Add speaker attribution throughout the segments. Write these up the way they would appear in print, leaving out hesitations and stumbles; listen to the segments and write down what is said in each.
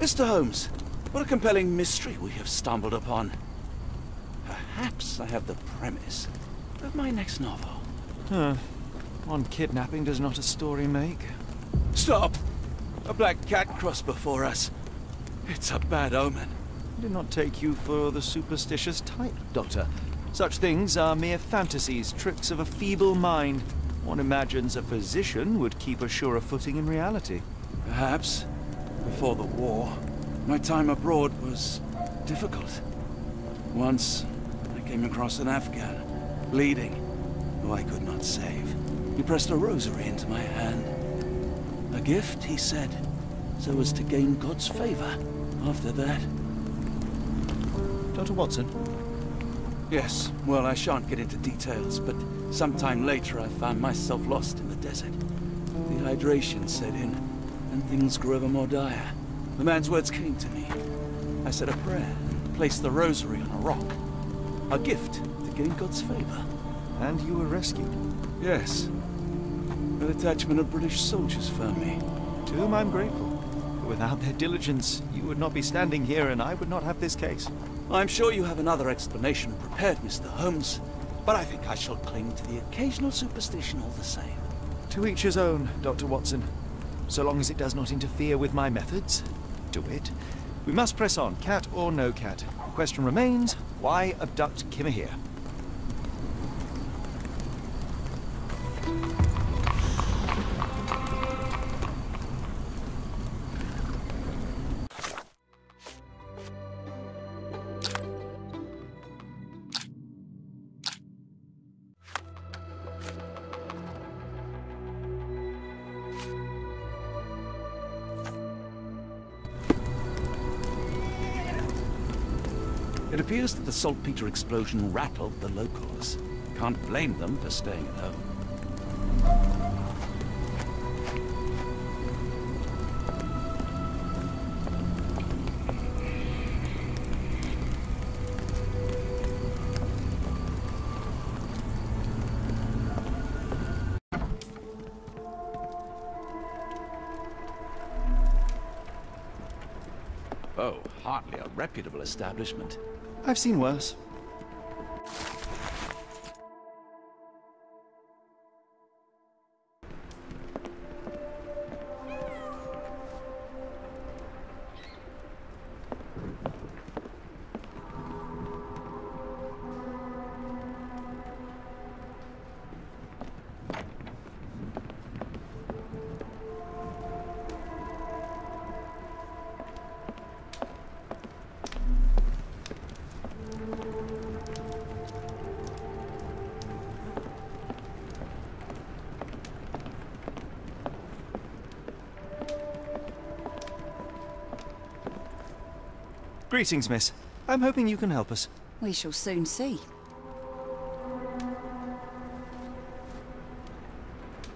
Speaker 1: Mr. Holmes, what a compelling mystery we have stumbled upon. Perhaps I have the premise of my next novel.
Speaker 2: One kidnapping does not a story make.
Speaker 1: Stop! A black cat crossed before us. It's a bad omen.
Speaker 2: I did not take you for the superstitious type, Doctor. Such things are mere fantasies, tricks of a feeble mind. One imagines a physician would keep a surer footing in reality.
Speaker 1: Perhaps. Before the war, my time abroad was difficult. Once, I came across an Afghan, bleeding, who I could not save. He pressed a rosary into my hand. A gift, he said, so as to gain God's favor after that.
Speaker 2: Dr. Watson?
Speaker 1: Yes, well, I shan't get into details, but sometime later I found myself lost in the desert. Dehydration set in, and things grew ever more dire. The man's words came to me. I said a prayer and placed the rosary on a rock. A gift to gain God's favor.
Speaker 2: And you were rescued?
Speaker 1: Yes. A detachment of British soldiers found me.
Speaker 2: To whom I'm grateful. Without their diligence, you would not be standing here and I would not have this case.
Speaker 1: I'm sure you have another explanation prepared, Mr. Holmes, but I think I shall cling to the occasional superstition all the same.
Speaker 2: To each his own, Dr. Watson. So long as it does not interfere with my methods, to wit, we must press on, cat or no cat. The question remains, why abduct Kimmer here?
Speaker 1: It appears that the saltpeter explosion rattled the locals. Can't blame them for staying at home. Oh, hardly a reputable establishment.
Speaker 2: I've seen worse. Greetings, miss. I'm hoping you can help us.
Speaker 3: We shall soon see.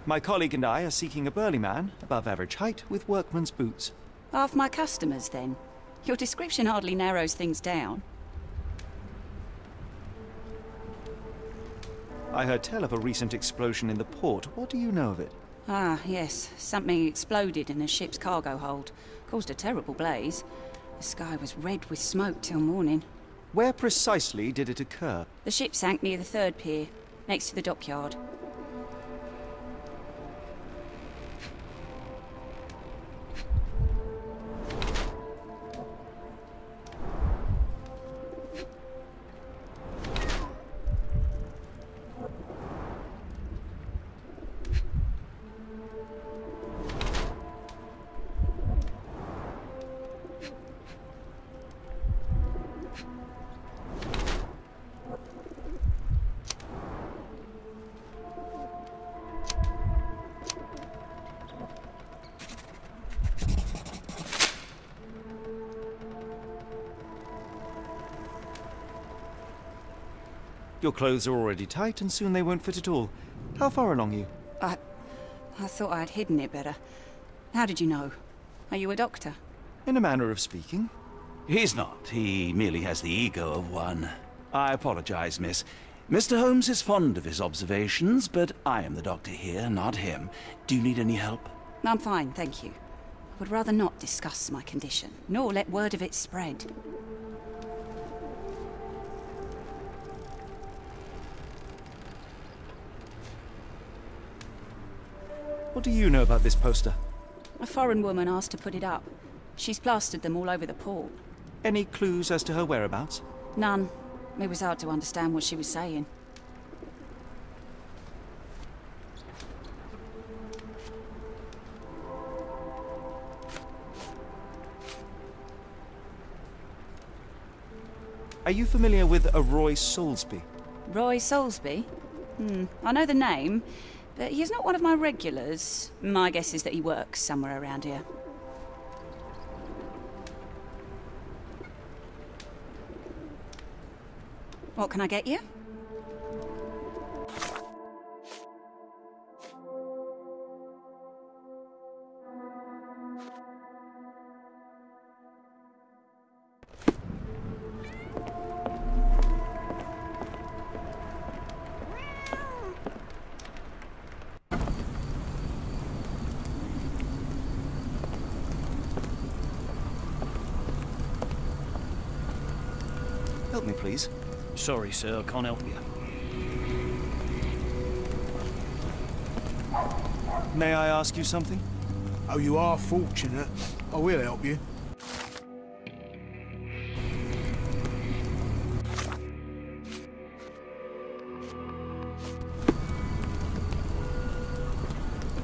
Speaker 2: My colleague and I are seeking a burly man, above average height, with workman's boots.
Speaker 3: Half my customers, then. Your description hardly narrows things down.
Speaker 2: I heard tell of a recent explosion in the port. What do you know of it?
Speaker 3: Ah, yes. Something exploded in a ship's cargo hold. Caused a terrible blaze. The sky was red with smoke till morning.
Speaker 2: Where precisely did it occur?
Speaker 3: The ship sank near the third pier, next to the dockyard.
Speaker 2: Your clothes are already tight, and soon they won't fit at all. How far along are you?
Speaker 3: I thought I'd hidden it better. How did you know? Are you a doctor?
Speaker 2: In a manner of speaking.
Speaker 1: He's not. He merely has the ego of one. I apologize, miss. Mr. Holmes is fond of his observations, but I am the doctor here, not him. Do you need any help?
Speaker 3: I'm fine, thank you. Would rather not discuss my condition, nor let word of it spread.
Speaker 2: What do you know about this poster?
Speaker 3: A foreign woman asked to put it up. She's plastered them all over the port.
Speaker 2: Any clues as to her whereabouts?
Speaker 3: None. It was hard to understand what she was saying.
Speaker 2: Are you familiar with a Roy Soulsby?
Speaker 3: Roy Soulsby? I know the name, but he's not one of my regulars. My guess is that he works somewhere around here. What can I get you?
Speaker 2: Help me, please.
Speaker 4: Sorry, sir, I can't help you.
Speaker 2: May I ask you something?
Speaker 5: Oh, you are fortunate. I will help you.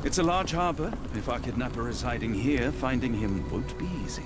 Speaker 1: It's a large harbor. If our kidnapper is hiding here, finding him won't be easy.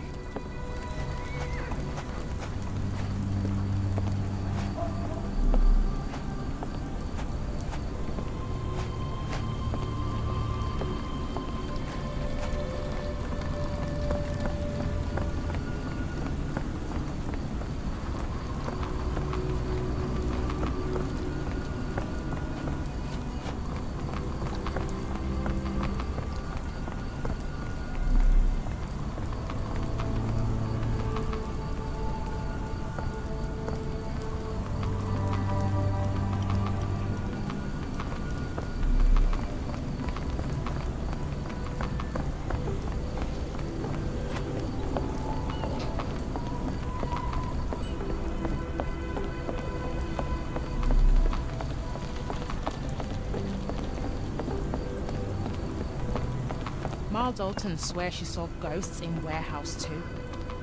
Speaker 6: Ma Dalton swears she saw ghosts in Warehouse 2.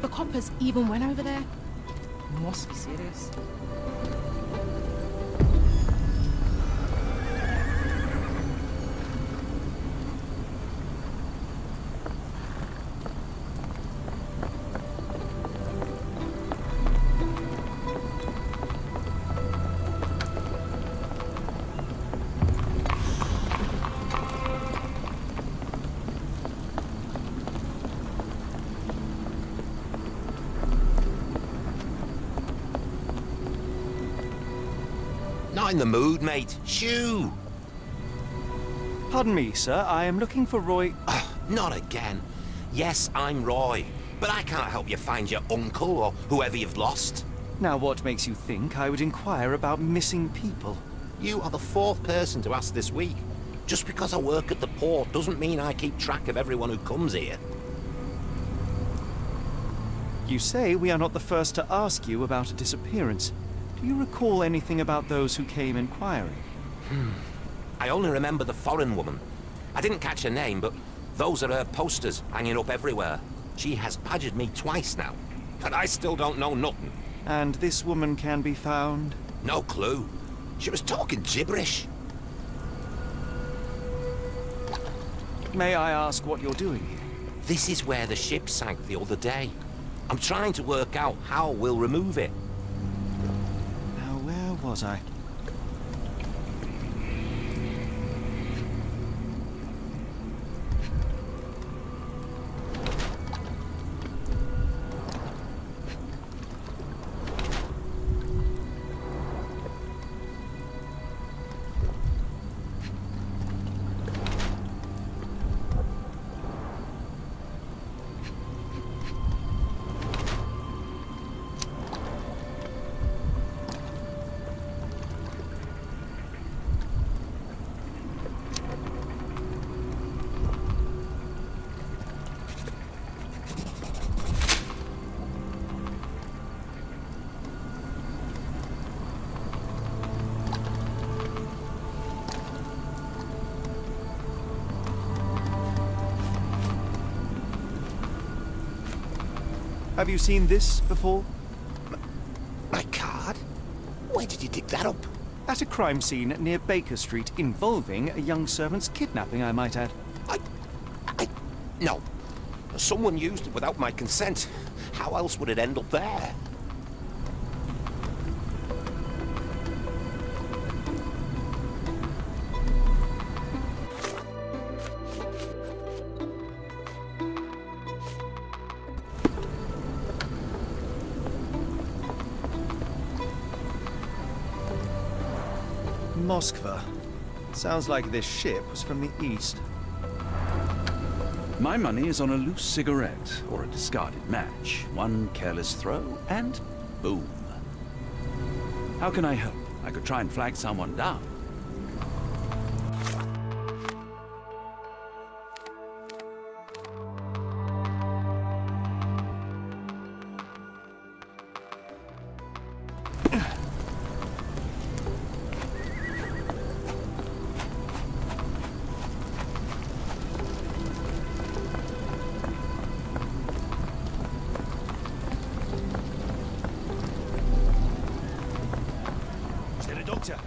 Speaker 6: The coppers even went over there. Must be serious.
Speaker 7: Not in the mood, mate. Shoo!
Speaker 2: Pardon me, sir. I am looking for Roy...
Speaker 7: Not again. Yes, I'm Roy, but I can't help you find your uncle or whoever you've lost.
Speaker 2: Now, what makes you think I would inquire about missing people?
Speaker 7: You are the fourth person to ask this week. Just because I work at the port doesn't mean I keep track of everyone who comes here.
Speaker 2: You say we are not the first to ask you about a disappearance. Do you recall anything about those who came inquiring?
Speaker 7: I only remember the foreign woman. I didn't catch her name, but those are her posters hanging up everywhere. She has badgered me twice now, but I still don't know nothing.
Speaker 2: And this woman can be found?
Speaker 7: No clue. She was talking gibberish.
Speaker 2: May I ask what you're doing here?
Speaker 7: This is where the ship sank the other day. I'm trying to work out how we'll remove it.
Speaker 2: Now, where was I? Have you seen this before?
Speaker 7: My card? Where did you dig that up?
Speaker 2: At a crime scene near Baker Street, involving a young servant's kidnapping, I might add.
Speaker 7: No. Someone used it without my consent. How else would it end up there?
Speaker 2: Moskva. Sounds like this ship was from the east.
Speaker 1: My money is on a loose cigarette or a discarded match. One careless throw, and boom. How can I help? I could try and flag someone down.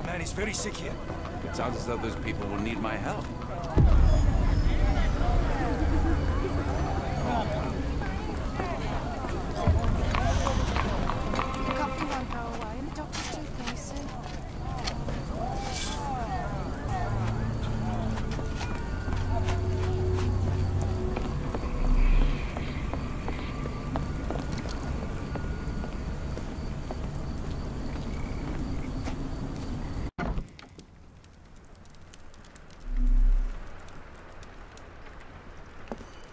Speaker 4: Man is very sick here.
Speaker 1: It sounds as though those people will need my help.
Speaker 8: The coffee won't go away and the doctor's too busy.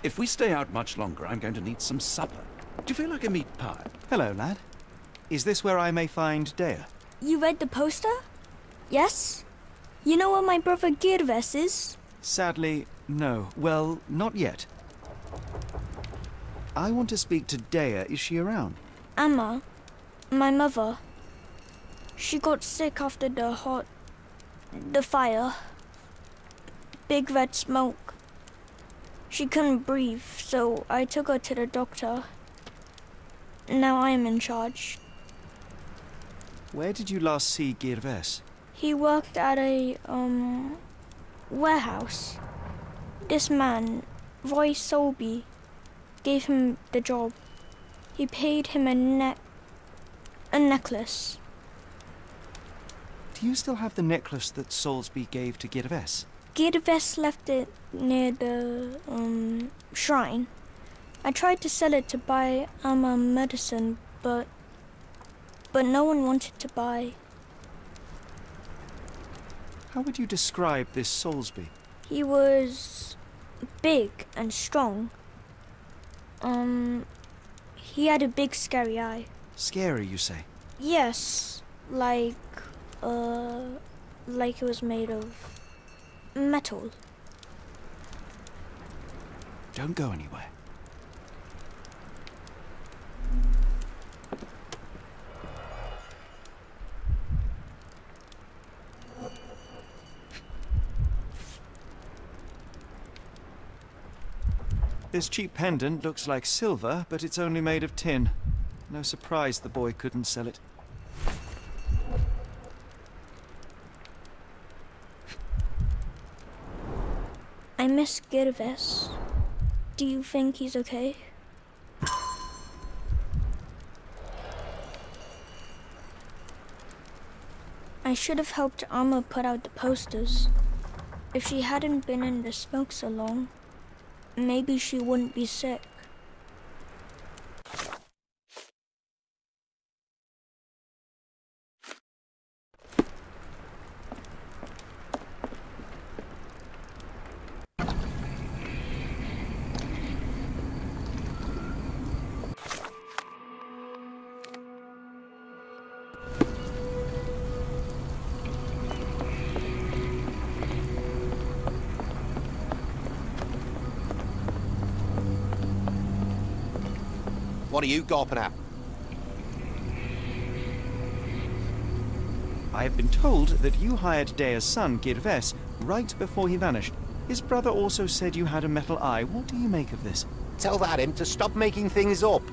Speaker 1: If we stay out much longer, I'm going to need some supper. Do you feel like a meat pie?
Speaker 2: Hello, lad. Is this where I may find Dea?
Speaker 9: You read the poster? Yes? You know where my brother Girves is?
Speaker 2: Sadly, no. Well, not yet. I want to speak to Dea. Is she around?
Speaker 9: Amma, my mother. She got sick after the fire. Big red smoke. She couldn't breathe, so I took her to the doctor. Now I am in charge.
Speaker 2: Where did you last see Girves?
Speaker 9: He worked at a, warehouse. This man, Roy Solby, gave him the job. He paid him a necklace.
Speaker 2: Do you still have the necklace that Soulsby gave to Girves?
Speaker 9: Girves left it near the, shrine. I tried to sell it to buy Amma medicine, but no one wanted to buy.
Speaker 2: How would you describe this Soulsby?
Speaker 9: He was big and strong. He had a big scary eye.
Speaker 2: Scary, you say?
Speaker 9: Yes, like it was made of metal.
Speaker 2: Don't go anywhere. This cheap pendant looks like silver, but it's only made of tin. No surprise the boy couldn't sell it.
Speaker 9: I miss Girves. Do you think he's okay? I should have helped Amma put out the posters. If she hadn't been in the smoke so long, maybe she wouldn't be sick.
Speaker 7: What are you gawping at?
Speaker 2: I have been told that you hired Dea's son, Girves, right before he vanished. His brother also said you had a metal eye. What do you make of this?
Speaker 7: Tell that him to stop making things up.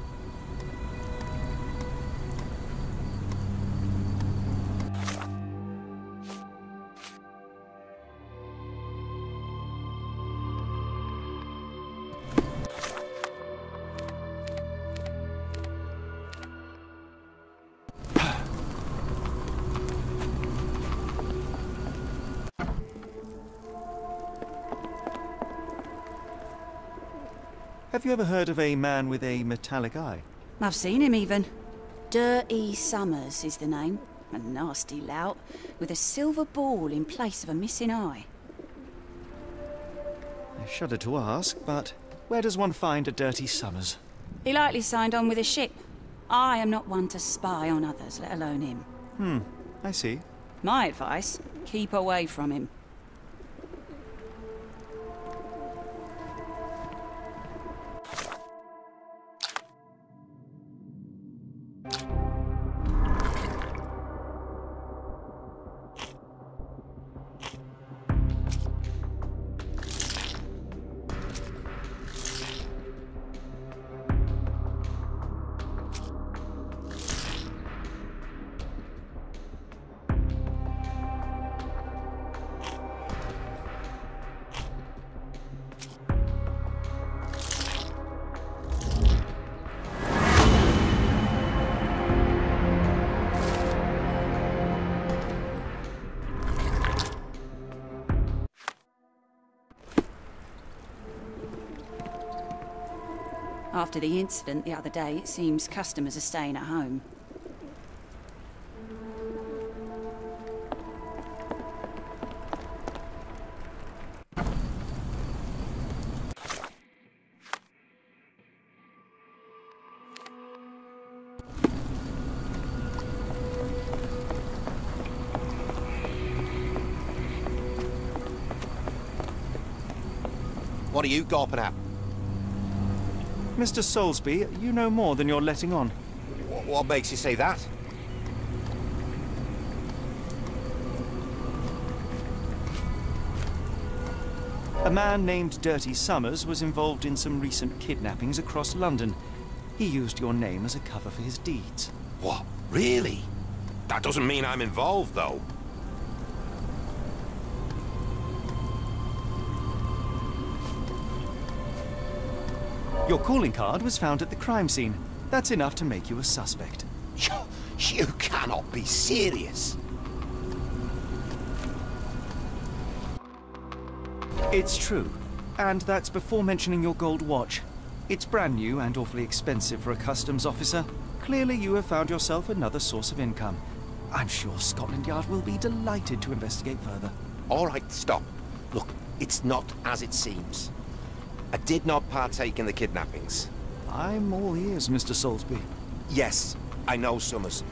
Speaker 2: Have you ever heard of a man with a metallic eye?
Speaker 3: I've seen him even. Dirty Summers is the name. A nasty lout, with a silver ball in place of a missing eye.
Speaker 2: I shudder to ask, but where does one find a Dirty Summers?
Speaker 3: He likely signed on with a ship. I am not one to spy on others, let alone him.
Speaker 2: I see.
Speaker 3: My advice, keep away from him. After the incident the other day, it seems customers are staying at home.
Speaker 7: What are you gawping at?
Speaker 2: Mr. Soulsby, you know more than you're letting on.
Speaker 7: What makes you say that?
Speaker 2: A man named Dirty Summers was involved in some recent kidnappings across London. He used your name as a cover for his deeds.
Speaker 7: What? Really? That doesn't mean I'm involved, though.
Speaker 2: Your calling card was found at the crime scene. That's enough to make you a suspect.
Speaker 7: You cannot be serious.
Speaker 2: It's true. And that's before mentioning your gold watch. It's brand new and awfully expensive for a customs officer. Clearly you have found yourself another source of income. I'm sure Scotland Yard will be delighted to investigate further.
Speaker 7: All right, stop. Look, it's not as it seems. I did not partake in the kidnappings.
Speaker 2: I'm all ears, Mr. Soulsby.
Speaker 7: Yes, I know Summers.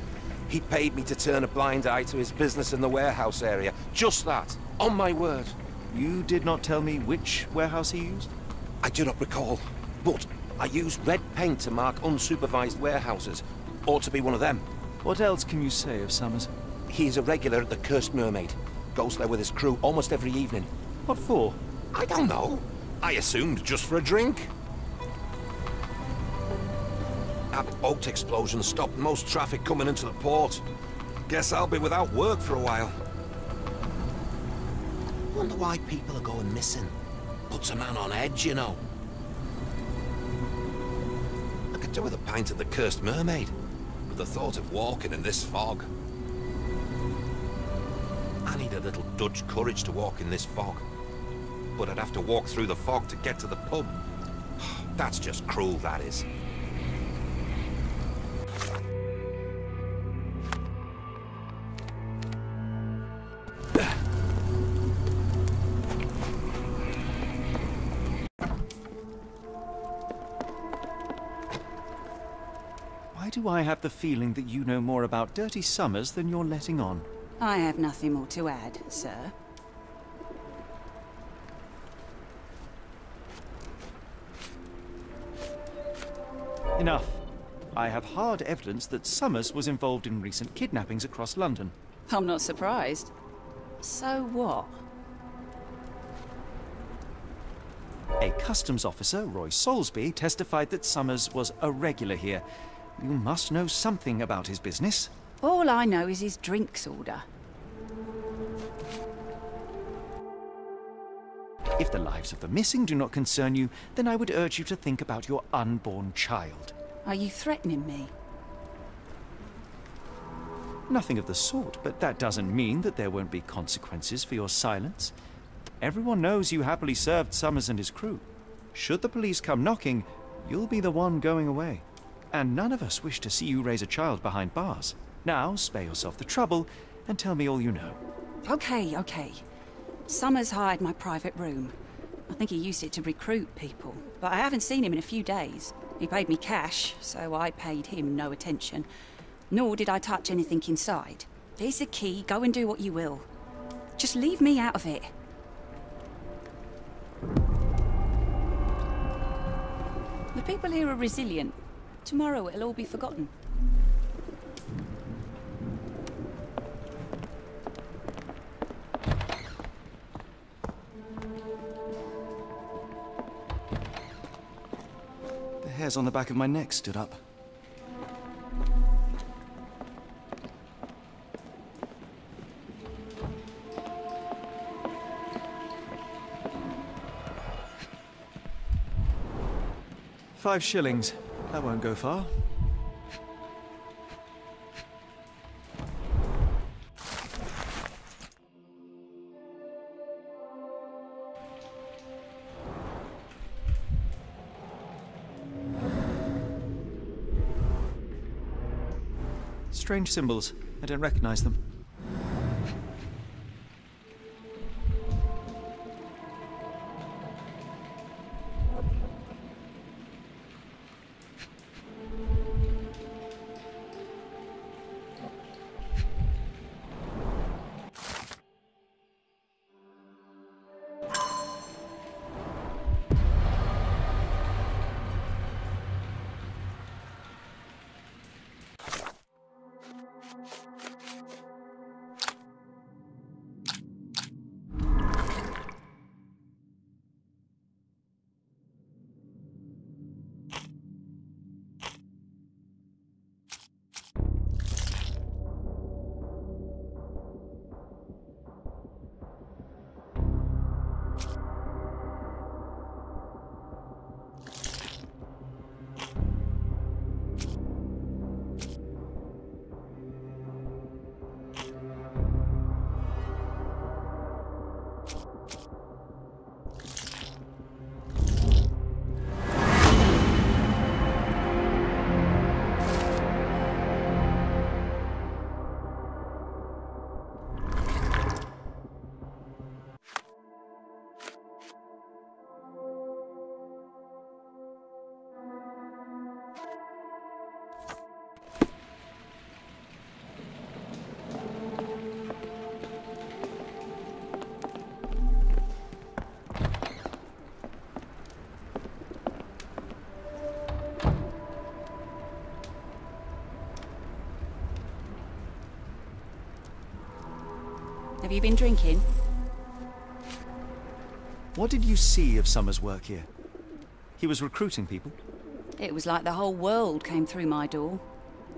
Speaker 7: He paid me to turn a blind eye to his business in the warehouse area. Just that. On my word.
Speaker 2: You did not tell me which warehouse he used?
Speaker 7: I do not recall. But I used red paint to mark unsupervised warehouses. Ought to be one of them.
Speaker 2: What else can you say of Summers?
Speaker 7: He is a regular at the Cursed Mermaid. Goes there with his crew almost every evening.
Speaker 2: What for?
Speaker 7: I don't know. I assumed just for a drink. That boat explosion stopped most traffic coming into the port. Guess I'll be without work for a while. Wonder why people are going missing. Puts a man on edge, you know. I could do with a pint of the Cursed Mermaid, with the thought of walking in this fog. I need a little Dutch courage to walk in this fog. But I'd have to walk through the fog to get to the pub. That's just cruel, that is.
Speaker 2: Why do I have the feeling that you know more about Dirty Summers than you're letting on?
Speaker 3: I have nothing more to add, sir.
Speaker 2: Enough. I have hard evidence that Summers was involved in recent kidnappings across London.
Speaker 3: I'm not surprised. So what?
Speaker 2: A customs officer, Roy Soulsby, testified that Summers was a regular here. You must know something about his business.
Speaker 3: All I know is his drinks order.
Speaker 2: If the lives of the missing do not concern you, then I would urge you to think about your unborn child.
Speaker 3: Are you threatening me?
Speaker 2: Nothing of the sort, but that doesn't mean that there won't be consequences for your silence. Everyone knows you happily served Summers and his crew. Should the police come knocking, you'll be the one going away. And none of us wish to see you raise a child behind bars. Now, spare yourself the trouble and tell me all you know.
Speaker 3: Okay. Summers hired my private room. I think he used it to recruit people, but I haven't seen him in a few days. He paid me cash, so I paid him no attention. Nor did I touch anything inside. Here's the key, go and do what you will. Just leave me out of it. The people here are resilient. Tomorrow it'll all be forgotten.
Speaker 2: The hairs on the back of my neck stood up. £5. That won't go far. Strange symbols. I don't recognize them.
Speaker 3: Have you been drinking?
Speaker 2: What did you see of Summer's work here? He was recruiting people?
Speaker 3: It was like the whole world came through my door.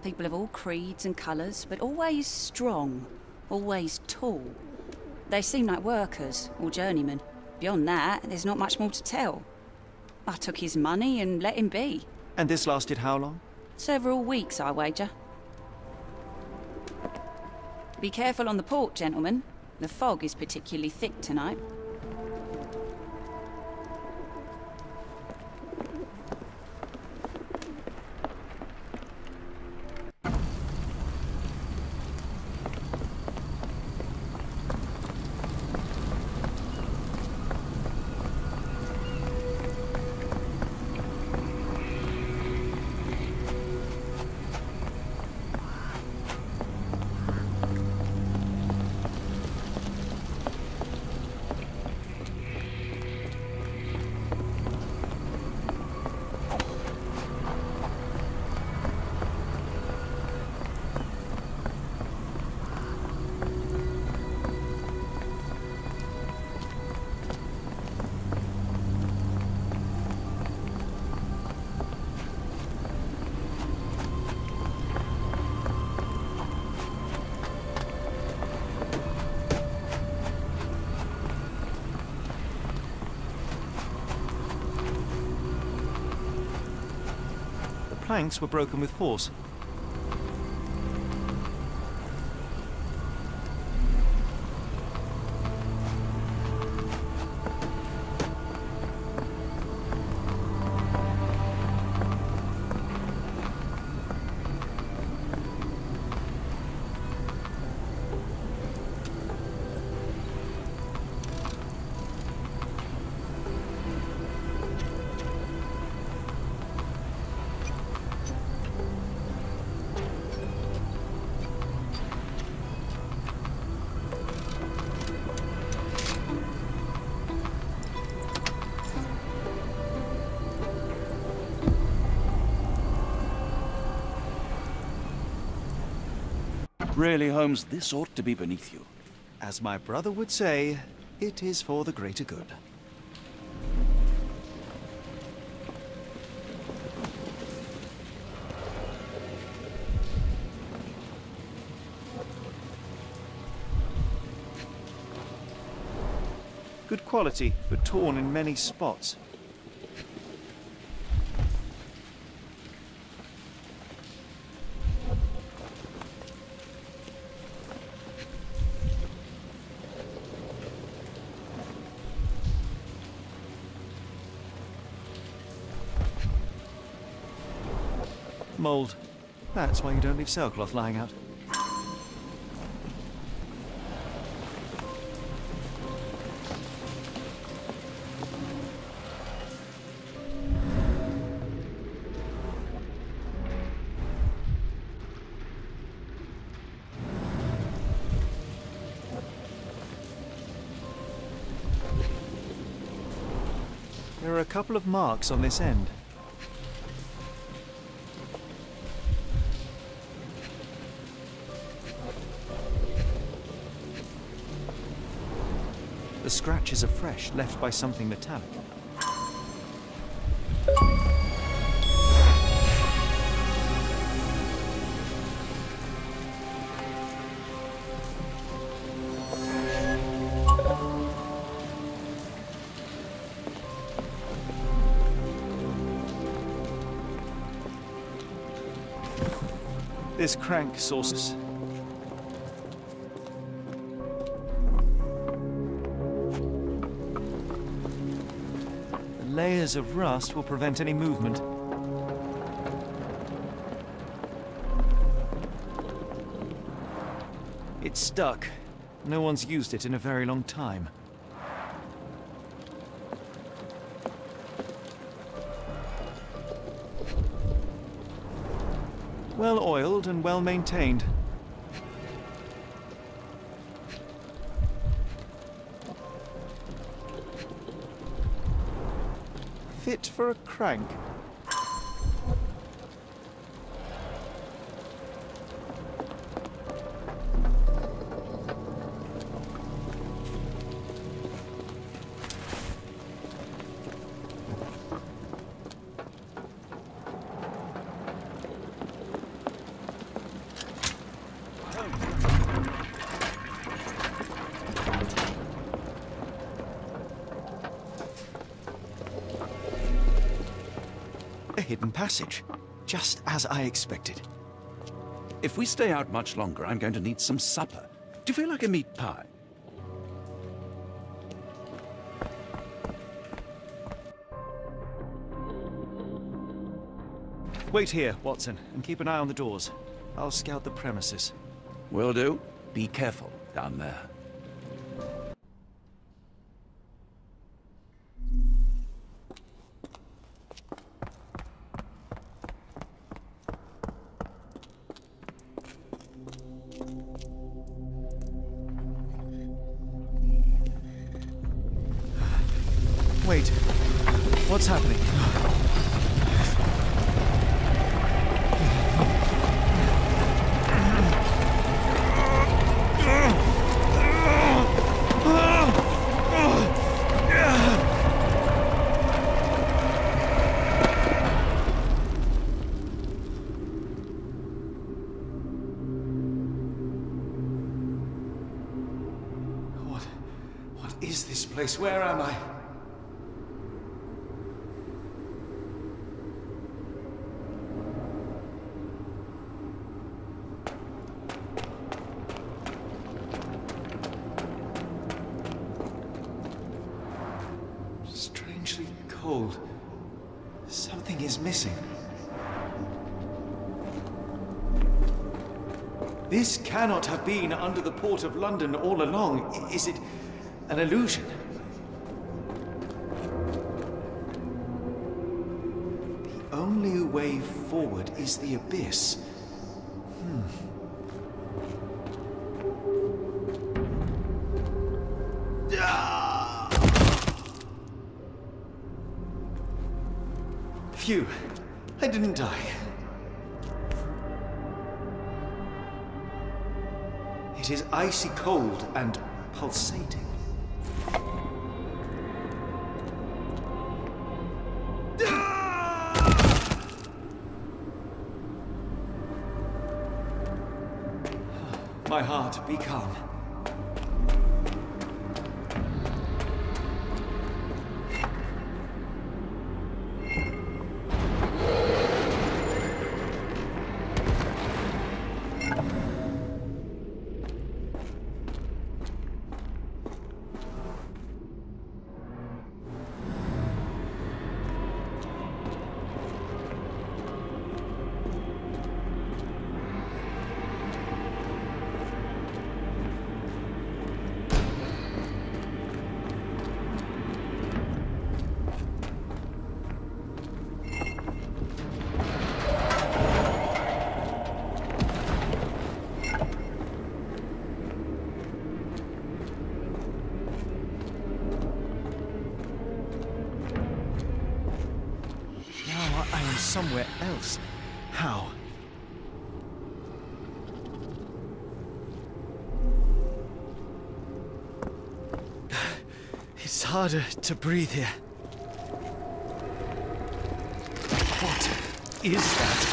Speaker 3: People of all creeds and colours, but always strong, always tall. They seemed like workers or journeymen. Beyond that, there's not much more to tell. I took his money and let him be.
Speaker 2: And this lasted how long?
Speaker 3: Several weeks, I wager. Be careful on the port, gentlemen. The fog is particularly thick tonight.
Speaker 2: Planks were broken with force.
Speaker 1: Really, Holmes, this ought to be beneath you.
Speaker 2: As my brother would say, it is for the greater good. Good quality, but torn in many spots. Mold. That's why you don't leave sailcloth lying out. There are a couple of marks on this end. The scratches are fresh, left by something metallic. This crank sources. Layers of rust will prevent any movement. It's stuck. No one's used it in a very long time. Well oiled and well maintained. Fit for a crank. A hidden passage, just as I expected.
Speaker 1: If we stay out much longer, I'm going to need some supper. Do you feel like a meat pie?
Speaker 2: Wait here, Watson, and keep an eye on the doors. I'll scout the premises.
Speaker 1: Will do. Be careful down there.
Speaker 2: Wait, what's happening? What is this place? Where am I? Strangely cold. Something is missing. This cannot have been under the port of London all along. Is it an illusion? The only way forward is the abyss. Phew, I didn't die. It is icy cold and pulsating. My heart, be calm. Somewhere else. How? It's harder to breathe here. What is that?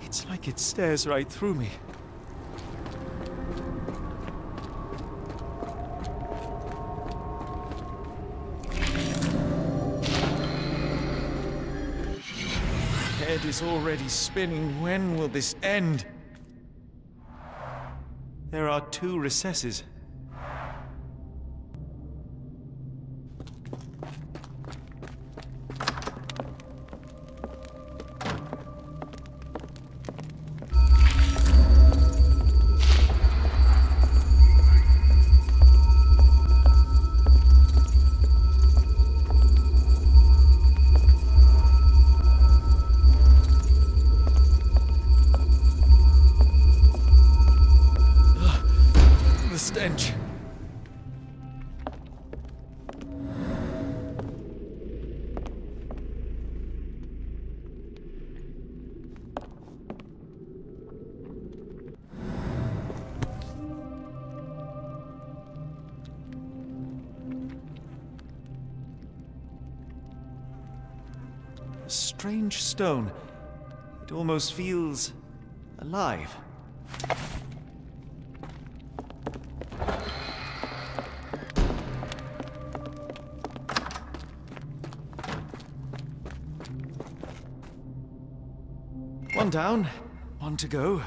Speaker 2: It's like it stares right through me. My head is already spinning. When will this end? There are 2 recesses. Stench. A strange stone. It almost feels alive. One down, one to go.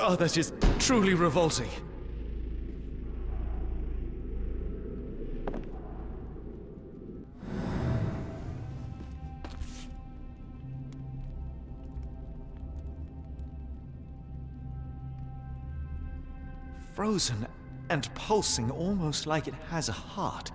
Speaker 2: Oh, that is truly revolting. frozen and pulsing almost like it has a heart.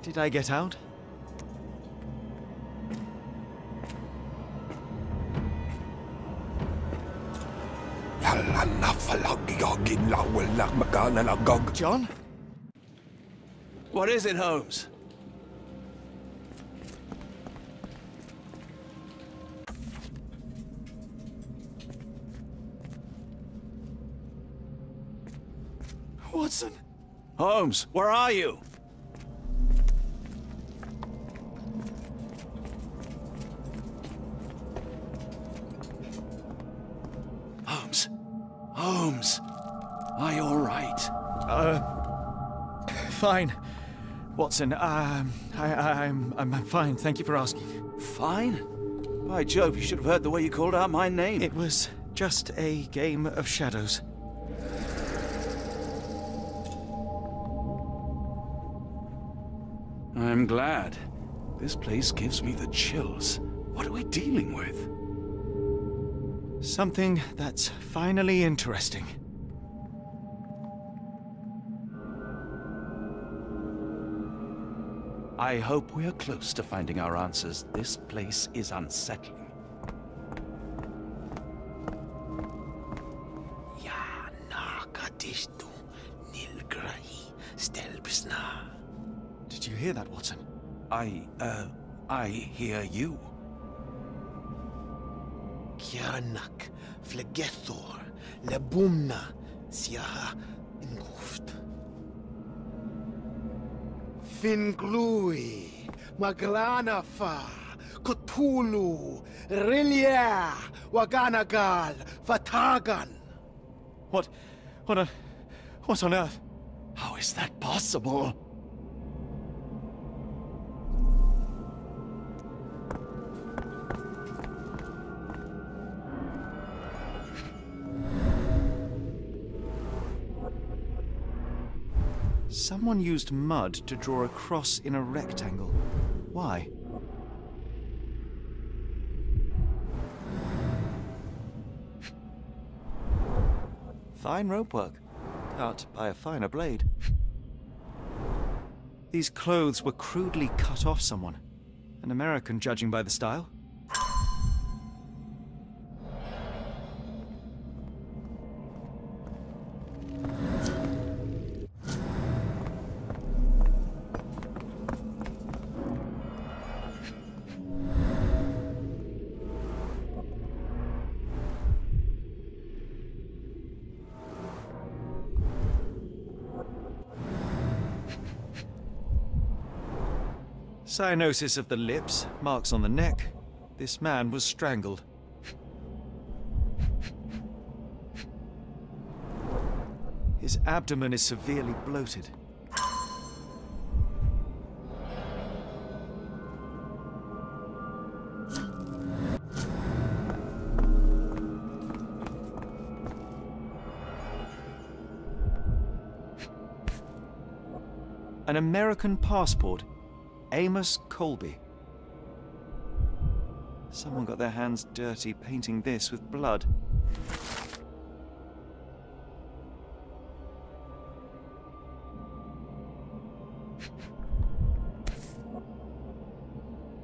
Speaker 2: Did I get out? John?
Speaker 1: What is it, Holmes?
Speaker 2: Watson?
Speaker 1: Holmes, where are you? Holmes, are you all right?
Speaker 2: Fine. Watson, I'm fine, thank you for asking.
Speaker 1: Fine? By Jove, you should have heard the way you called out my name.
Speaker 2: It was just a game of shadows.
Speaker 1: I'm glad. This place gives me the chills. What are we dealing with?
Speaker 2: Something that's finally interesting.
Speaker 1: I hope we're close to finding our answers. This place is unsettling.
Speaker 2: Did you hear that, Watson?
Speaker 1: I hear you.
Speaker 10: Kianak, Flegethor, Lebumna, Siaha, Inguft. Finglui, Maglanafa, Cthulhu, Rilia, Waganagal, Fatagan.
Speaker 2: What on earth?
Speaker 1: How is that possible?
Speaker 2: Someone used mud to draw a cross in a rectangle. Why? Fine rope work, cut by a finer blade. These clothes were crudely cut off someone. An American, judging by the style. Cyanosis of the lips, marks on the neck. This man was strangled. His abdomen is severely bloated. An American passport. Amos Colby. Someone got their hands dirty painting this with blood.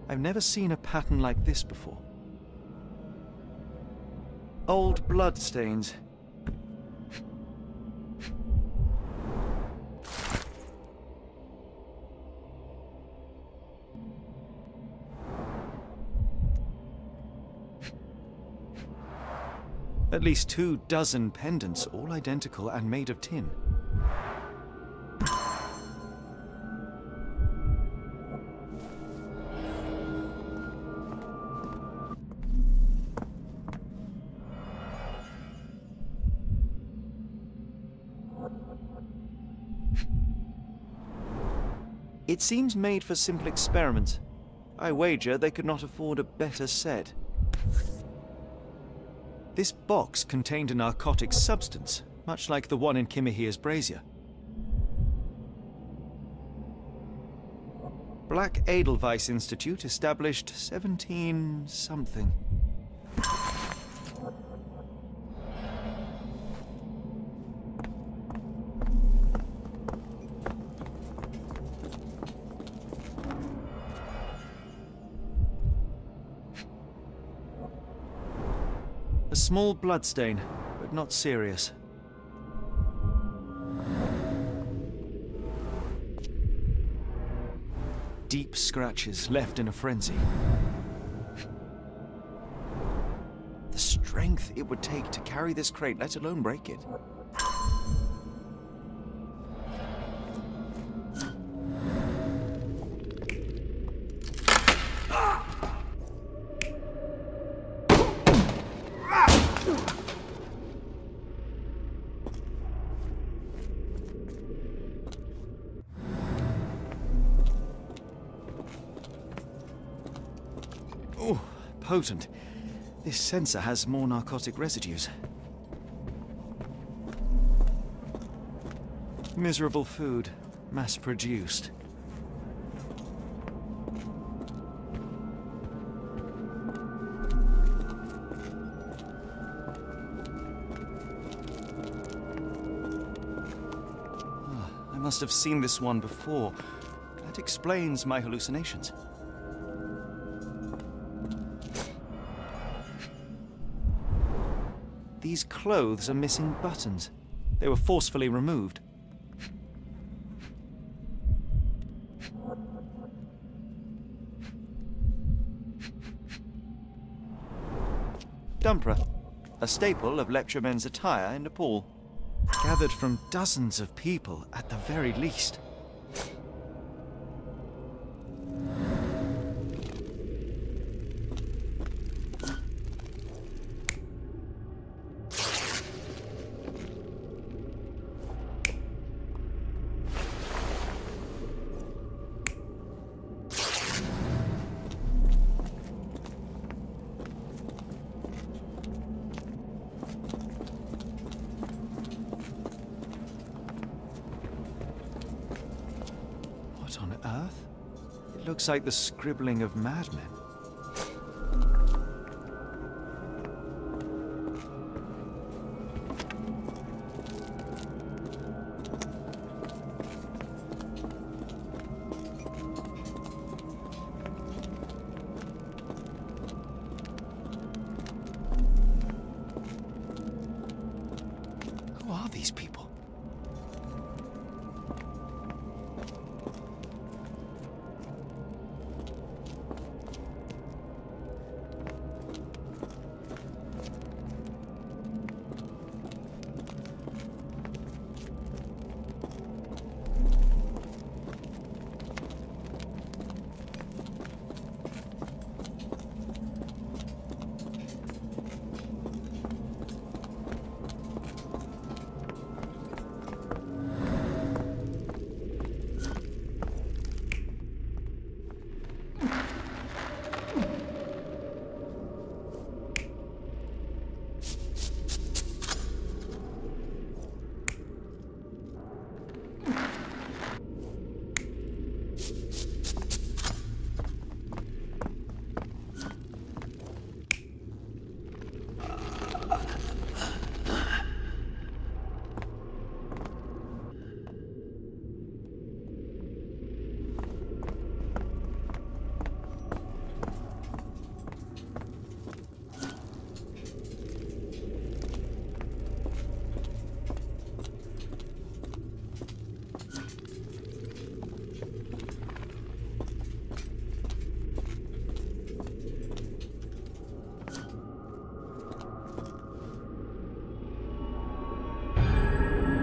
Speaker 2: I've never seen a pattern like this before. Old blood stains. At least 24 pendants, all identical and made of tin. It seems made for simple experiments. I wager they could not afford a better set. This box contained a narcotic substance, much like the one in Kimihir's brazier. Black Edelweiss Institute, established 17-something. A small bloodstain, but not serious. Deep scratches left in a frenzy. The strength it would take to carry this crate, let alone break it. Oh, potent. This sensor has more narcotic residues. Miserable food, mass-produced. I must have seen this one before. That explains my hallucinations. These clothes are missing buttons. They were forcefully removed. Dumpra, a staple of lepcha men's attire in Nepal. Gathered from dozens of people at the very least. What on earth? It looks like the scribbling of madmen. Who are these people?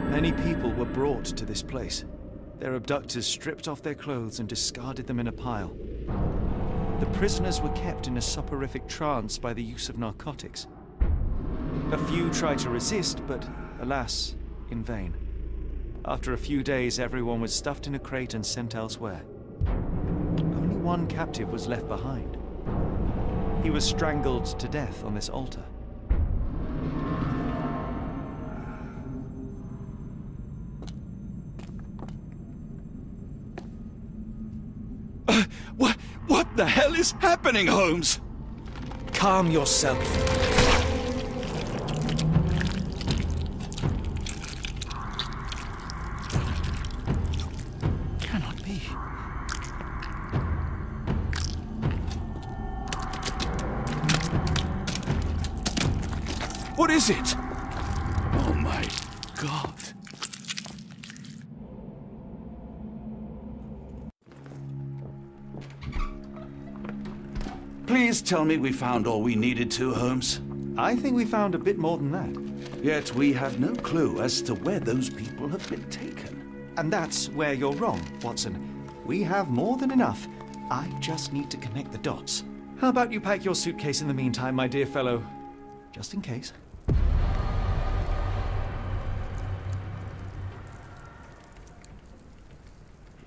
Speaker 2: Many people were brought to this place. Their abductors stripped off their clothes and discarded them in a pile. The prisoners were kept in a soporific trance by the use of narcotics. A few tried to resist, but alas, in vain. After a few days, everyone was stuffed in a crate and sent elsewhere. one captive was left behind. He was strangled to death on this altar.
Speaker 1: What the hell is happening, Holmes?
Speaker 4: Calm yourself.
Speaker 1: Cannot be. What is it? Oh my God. Please tell me we found all we needed to, Holmes.
Speaker 2: I think we found a bit more than that.
Speaker 1: Yet we have no clue as to where those people have been taken.
Speaker 2: And that's where you're wrong, Watson. We have more than enough. I just need to connect the dots. How about you pack your suitcase in the meantime, my dear fellow? Just in case.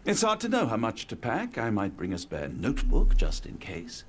Speaker 1: It's hard to know how much to pack. I might bring a spare notebook just in case.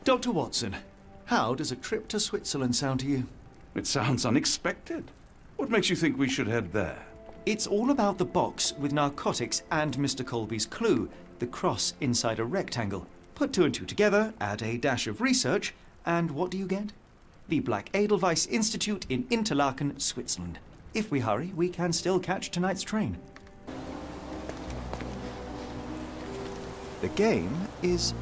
Speaker 2: Dr. Watson, how does a trip to Switzerland sound to you?
Speaker 1: It sounds unexpected. What makes you think we should head there?
Speaker 2: It's all about the box with narcotics and Mr. Colby's clue, the cross inside a rectangle. Put two and two together, add a dash of research, and what do you get? The Black Edelweiss Institute in Interlaken, Switzerland. If we hurry, we can still catch tonight's train. The game is